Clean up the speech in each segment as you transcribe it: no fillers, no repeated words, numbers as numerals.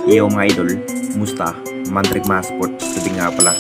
Yo mga idol, musta? Mantric mga sports, sabi nga pala,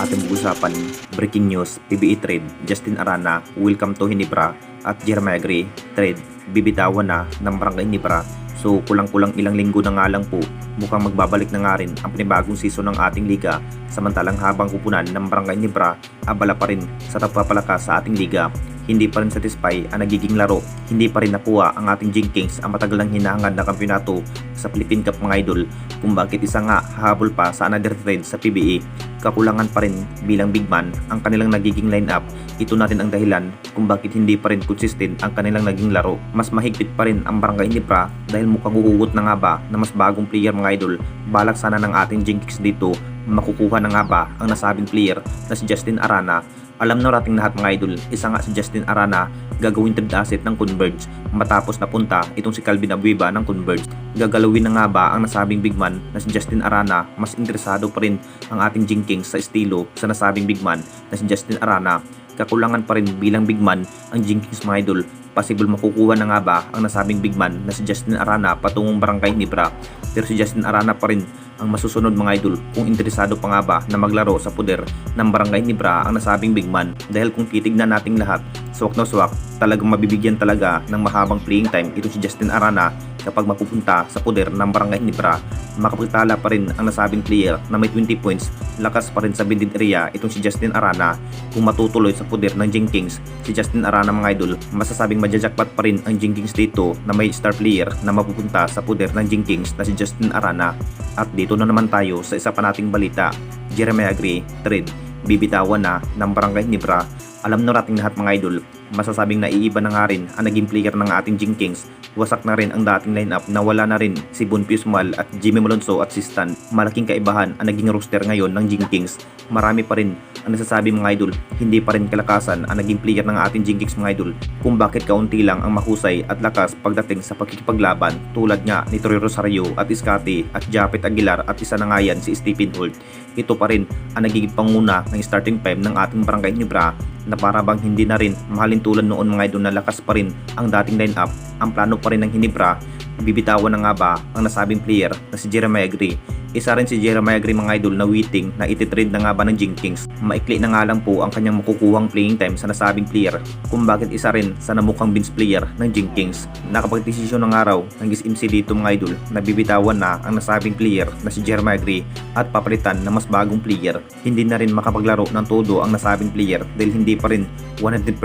ating pag-usapan, breaking news, PBA trade, Justin Arana, welcome to Hinebra, at Jeremiah Gray, trade, bibitawan na ng Barangay Hinebra. So kulang-kulang ilang linggo na nga lang po, mukhang magbabalik na nga rin ang panibagong season ng ating liga, samantalang habang kupunan ng Barangay Hinebra, abala pa rin sa pagpapalakas sa ating liga. Hindi pa rin satisfy ang nagiging laro, hindi pa rin nakuha ang ating Jing Kings ang matagal nang hinahangad na kampyonato sa Philippine Cup mga idol, kung bakit isa nga hahabol pa sa another trade sa PBA. Kakulangan pa rin bilang big man ang kanilang nagiging lineup. Ito na rin ang dahilan kung bakit hindi pa rin consistent ang kanilang naging laro. Mas mahigpit pa rin ang Barangay Hinebra dahil mukhang huhugot na nga ba na mas bagong player mga idol. Balak sana ng ating Jing Kings dito, makukuha na nga ba ang nasabing player na si Justin Arana. Alam na nating lahat mga idol, isa nga si Justin Arana gagawin trade asset ng Converge matapos napunta itong si Calvin Abueva ng Converge. Gagalawin na nga ba ang nasabing big man na si Justin Arana? Mas interesado pa rin ang ating Jing Kings sa estilo sa nasabing big man na si Justin Arana. Kakulangan pa rin bilang big man ang Jing Kings mga idol. Possible makukuha na nga ba ang nasabing big man na si Justin Arana patungong Barangay Hinebra, pero si Justin Arana pa rin ang masusunod mga idol kung interesado pa nga ba na maglaro sa poder ng Barangay Hinebra ang nasabing big man. Dahil kung titignan nating lahat, swak na swak, talagang mabibigyan talaga ng mahabang playing time ito si Justin Arana kapag mapupunta sa poder ng Barangay Hinebra. Makapagtala pa rin ang nasabing player na may 20 points, lakas pa rin sa bindid area itong si Justin Arana. Kung matutuloy sa poder ng Jing Kings si Justin Arana mga idol, masasabing majajakpat pa rin ang Jing Kings dito na may star player na mapupunta sa poder ng Jing Kings na si Justin Arana. At dito na naman tayo sa isa pa nating balita, Jeremiah Gray, trade, bibitawan na ng Barangay Hinebra. Alam na nating lahat mga idol, masasabing naiiba na nga rin ang naging player ng ating Jing Kings. Wasak na rin ang dating lineup na wala na rin si Bonpius Mal at Jimmy Malonzo at si Stan. Malaking kaibahan ang naging roster ngayon ng Jing Kings. Marami pa rin ang nasasabi mga idol, hindi pa rin kalakasan ang naging player ng ating Jing Kings mga idol, kung bakit kaunti lang ang mahusay at lakas pagdating sa pagkikipaglaban tulad nga ni Troy Rosario at Iskati at Japet Aguilar at isa na nga yan si Stephen Holt. Ito pa rin ang nagiging panguna ng starting five ng ating Barangay Hinebra na para bang hindi na rin mahalin tulad noon mga idol na lakas pa rin ang dating lineup. Ang plano pa rin ng Hinebra, bibitawan na nga ba ang nasabing player na si Jeremiah Gray. Isa rin si Jeremiah Gray mga idol na waiting na ititrade na nga ba ng Jing Kings. Maikli na nga lang po ang kanyang makukuhang playing time sa nasabing player, kung bakit isa rin sa namukhang bench player ng Jing Kings. Nakapagdesisyon ng araw ng SMC dito mga idol na bibitawan na ang nasabing player na si Jeremiah Gray at papalitan ng mas bagong player. Hindi na rin makapaglaro ng todo ang nasabing player dahil hindi pa rin 100%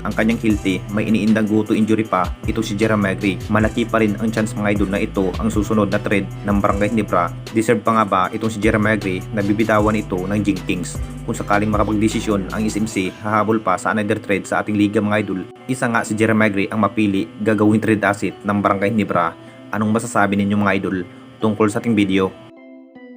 ang kanyang healthy, may iniindang guto injury pa ito si Jeremiah Gray. Malaki pa rin ang chance mga idol na ito ang susunod na trade ng Barangay Hinebra. Deserve pa nga ba itong si Jeremiah Gray na bibitawan ito ng Jing Kings? Kung sakaling makapagdesisyon ang SMC, hahabol pa sa another trade sa ating liga mga idol, isa nga si Jeremiah Gray ang mapili gagawin trade asset ng Barangay Hinebra. Anong masasabi ninyo mga idol tungkol sa ating video?